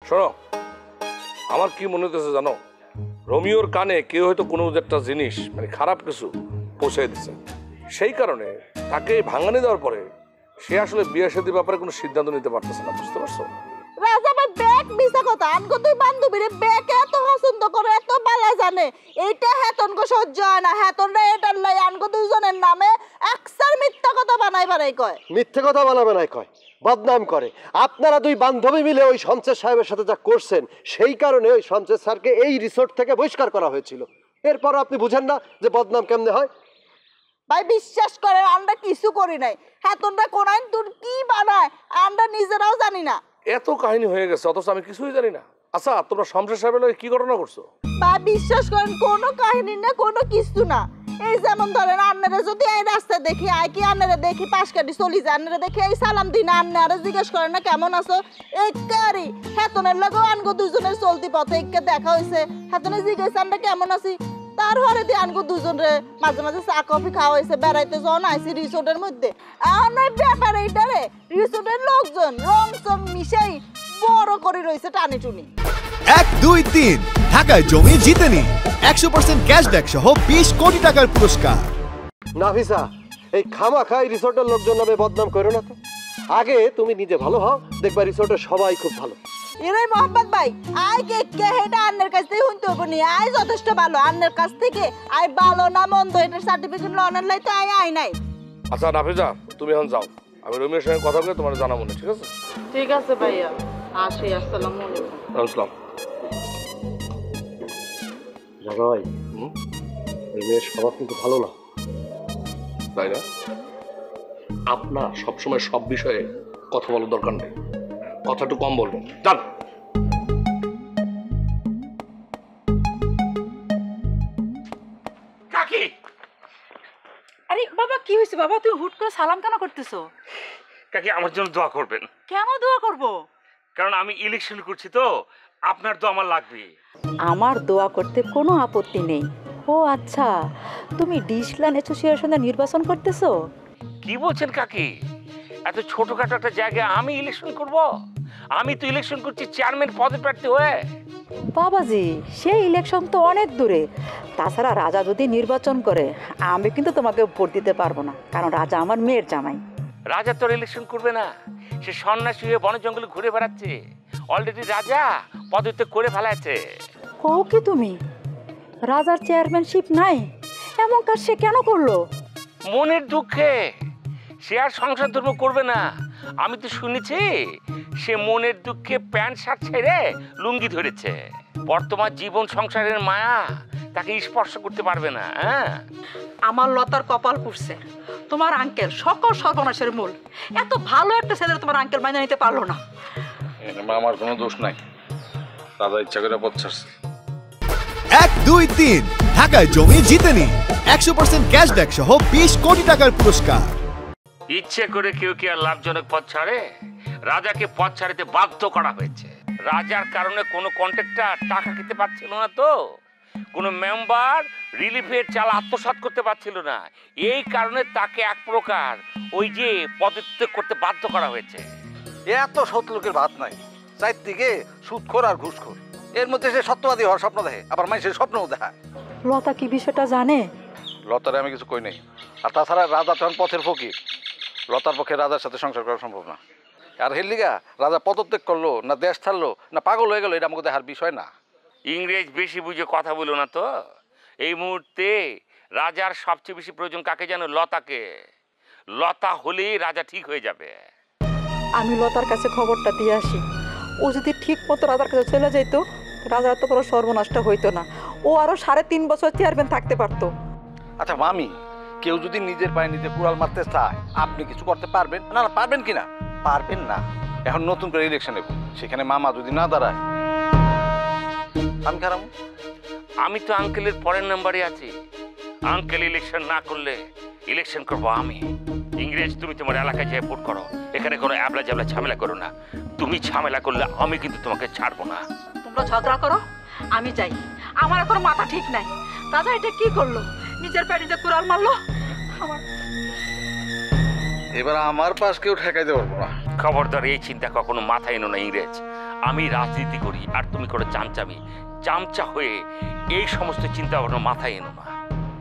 শোনো, আমার কি মনে হতেছে জানো, রোমিওর কানে কেউ হয়তো কোনো একটা জিনিস মানে খারাপ কিছু পৌঁছে দিচ্ছে, সেই কারণে তাকে ভাঙানি দেওয়ার পরে সে আসলে বিয়ে শাদীর ব্যাপারে কোনো সিদ্ধান্ত নিতে পারতেছে না, বুঝতে পারছো? রাজা ভাই ব্যাগ মিছা কথা, আনকো তুই বান্ধবীরে ব্যাগ এত পছন্দ করে, এত বালা জানে, এইটা হেতনকে সহ্য হয় না। হেতনরা এটার লাই আনকো দুইজনের নামে একসার মিথ্যা কথা বানাই কয়। মিথ্যে কথা বানাবে না কয়, বদনাম করে। আপনারা দুই বান্ধবী মিলে ওই শমশের সাহেবের সাথে যা করছেন, সেই কারণে ওই শমশের স্যারকে এই রিসোর্ট থেকে বহিষ্কার করা হয়েছিল। এরপর আপনি বুঝেন না যে বদনাম কেমনে হয়? ভাই বিশ্বাস করে, আমরা কিছু করি নাই। হেতনরা কোনাইন তোর কি বানায় আমরা নিজেরাও জানি না। এত কাহিনী হয়ে গেছে অথচ আমি কিছুই জানি না। আচ্ছা, তোমরা শমশের সাহেবের লগে কি ঘটনা করছো? ভাই বিশ্বাস করেন, কোনো কাহিনী না, কোনো কিছু না। এই যেমন ধরেন, আন্নারে যদি এই রাস্তায় দেখি, আই কি আন্নারে দেখি পাশ কাটি চলি যায়, আন্নারে দেখি এই সালাম দিন, আন্নারে জিজ্ঞেস করেন না কেমন আছো, এই কারি হেতনের লগেও আনগো দুজনের চলতি পথে একে দেখা হয়েছে। হেতনে জিজ্ঞেস আমরা কেমন আছি, তার হরে দিয়ে আনগো দুজনে মাঝে মাঝে চা কফি খাওয়া হয়েছে। বেড়াইতে যখন আইসি রিসোর্টের মধ্যে, আমার ব্যাপার এইটারে রিসোর্টের লোকজন রং চং মিশাই বড় করে রয়েছে টানি টুনি। 1, 2, 3 ঢাকায় জমি জিতে নি 100% ক্যাশব্যাক সহ 20 কোটি টাকার পুরস্কার। নাফিসা, এই খামাখা এই রিসোর্টের লোকজন নামে বদনাম করো না তো। আগে তুমি নিজে ভালো হও, দেখবা রিসোর্টের সবাই খুব ভালো। এরাই মোহাম্মদ ভাই, আই কে হেটা আন্নের কাছ থেকে শুনতে হবে নি। আই যথেষ্ট ভালো, আন্নের কাছ থেকে আই ভালো না মন্দ এটার সার্টিফিকেট লনের লাই তো আই নাই। আচ্ছা নাফিজা, তুমি এখন যাও, আমি রোমিওর সঙ্গে কথা বলে তোমার জানাবো না, ঠিক আছে? ঠিক আছে ভাইয়া, আসি। আসসালামু আলাইকুম। আসসালাম। ভাই, এই মেয়ের স্বভাব কিন্তু ভালো না, তাই না? আপনার সবসময় সব বিষয়ে কথা বলার দরকার নেই, কথা একটু কম বলবেন। যান। কাকি, আরে বাবা, কি হয়েছে বাবা? তুই হুট করে সালাম কেন করতেছো? কাকি আমার জন্য দোয়া করবেন। কেন দোয়া করব? কারণ আমি ইলেকশন করছি তো, আপনার দোয়া আমার লাগবে। আমার দোয়া করতে কোনো আপত্তি নেই। ও আচ্ছা, তুমি ডিশল্যান্ড অ্যাসোসিয়েশনে নির্বাচন করতেছো? কি বলছেন কাকি? এত ছোটখাটো একটা জায়গায় আমি ইলেকশন করব? আমি তো ইলেকশন করছি চেয়ারম্যান পদে প্রার্থী হয়ে। বাবাজি, সেই ইলেকশন তো অনেক দূরে। তাছাড়া রাজা যদি নির্বাচন করে, আমি কিন্তু তোমাকে ভোট দিতে পারবো না, কারণ রাজা আমার মেয়ের জামাই। রাজা তো ইলেকশন করবে না, সে সন্ন্যাসী হয়ে বন জঙ্গলে ঘুরে বেড়াচ্ছে। অলরেডি রাজা পদত্যাগ করে ফেলাচ্ছে। ও কি তুমি? রাজার চেয়ারম্যানশিপ নাই, এমন কাজ সে কেন করলো? মনের দুঃখে। সে আর সংসার ধর্ম করবে না। আমি তো শুনেছি সে মনের দুঃখে প্যান্ট শার্ট ছেড়ে লুঙ্গি ধরেছে। বর্তমান জীবন সংসারের মায়া তাকে স্পর্শ করতে পারবে না। হ্যাঁ, আমার লতার কপাল পুড়ছে, তোমার আঙ্কেল সকল সর্বনাশের মূল। এত ভালো একটা ছেলে তোমার আঙ্কেল মাইনে নিতে পারলো না। আমার কোনো দোষ নাই, দাদা ইচ্ছা করে পথ ছাড়ছে। 1, 2, 3 ঢাকায় জমি জিতে নি 100% ক্যাশব্যাক সহ 20 কোটি টাকার পুরস্কার। ইচ্ছে করে কেউ কি আর লাভজনক পথ ছাড়ে? রাজাকে পথ ছাড়তে বাধ্য করা হয়েছে। রাজার কারণে কোনো কন্ট্রাক্টর টাকা খেতে পারছিল না, তো কোনো মেম্বার রিলিফের চাল আত্মসাৎ করতে পারছিল না। এই কারণে তাকে এক প্রকার ওই যে পদত্যাগ করতে বাধ্য করা হয়েছে। এত সৎ লোকের ভাত নাই, চারদিকে সুদখোর আর ঘুষখোর। এর মধ্যে সে সত্যবাদী হওয়ার স্বপ্ন দেখে, আবার মানুষের স্বপ্নও দেখায়। লতা কি বিষয়টা জানে? লতারে আমি কিছু কই নাই। আর তাছাড়া রাজা তখন পথের ফকির, লতার পক্ষে রাজার সাথে সংসার করা সম্ভব না। আর হেলিগা রাজা পদত্যাগ করলো না দেশ ছাড়লো না পাগল হয়ে গেল, এটা আমাকে দেখার বিষয় না। ইংরেজ বেশি বুঝে কথা বলো না তো। এই মুহূর্তে রাজার সবচেয়ে বেশি প্রয়োজন কাকে জানো? লতাকে। লতা হলেই রাজা ঠিক হয়ে যাবে। আমি লতার কাছে খবরটা দিয়ে আসি। ও যদি ঠিক মতো রাজার কাছে চলে যেত, রাজার তো কোনো সর্বনষ্ট হইতো না। ও আরো 3.5 বছর চেয়ারম্যান থাকতে পারতো। আচ্ছা মামি, কেউ যদি নিজের পায়ে নিজে কুড়াল মারতে চায়, আপনি কিছু করতে পারবেন? না না, পারবেন কি না? পারবেন না। এখন নতুন করে ইলেকশন নেব, সেখানে মামা যদি না দাঁড়ায়, আমি খারাপ। আমি তো আঙ্কেলের পরের নাম্বারে আছি। আঙ্কেল ইলেকশন না করলে ইলেকশন করবো আমি। ইংরেজ, তুমি তোমার এলাকায় যেয়ে ভোট করো, এখানে কোনো অ্যাবলা জ্যাবলা ঝামেলা করো না। তুমি ঝামেলা করলে আমি কিন্তু তোমাকে ছাড়বো না। তোমরা ঝগড়া করো, আমি যাই। আমার এখন মাথা ঠিক নাই। রাজা এটা কি করলো? নিজের প্যাটিতে কুড়াল মারলো। এবার আমার পাশ কেউ ঠেকাইতে পারবো না। খবরদার এই চিন্তা কখনো মাথায় এনো না ইংরেজ। আমি রাজনীতি করি আর তুমি করে চামচামি, চামচা হয়ে এই সমস্ত চিন্তা ভাবনা মাথায় এনো না।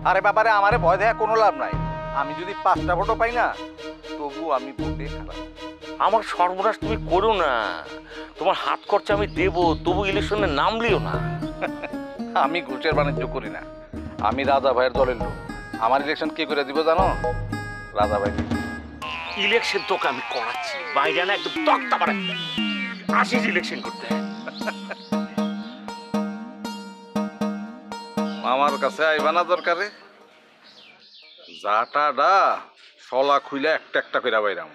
আরে বাবারে, আমারে ভয় দেয়া কোনো লাভ নাই। আমি যদি 5টা ভোটও পাই না, তবু আমি ভোটে খারাপ। আমার সর্বনাশ তুমি করো না, তোমার হাত খরচা আমি দেবো, তবু ইলেকশনে নামলিও না। আমি ঘুষের বাণিজ্য করি না, আমি রাজা ভাইয়ের দলের লোক। আমার ইলেকশন কে করে দিব জানো? রাজা ভাই। ইলেকশন তোকে আমি করাচ্ছি, বাইরে না একদম তক্তা বাড়াই আসিস ইলেকশন করতে। আমার কাছে আইবা না দরকারে, যাটা ডা সলা খুইলে একটা একটা করে বাইরাম।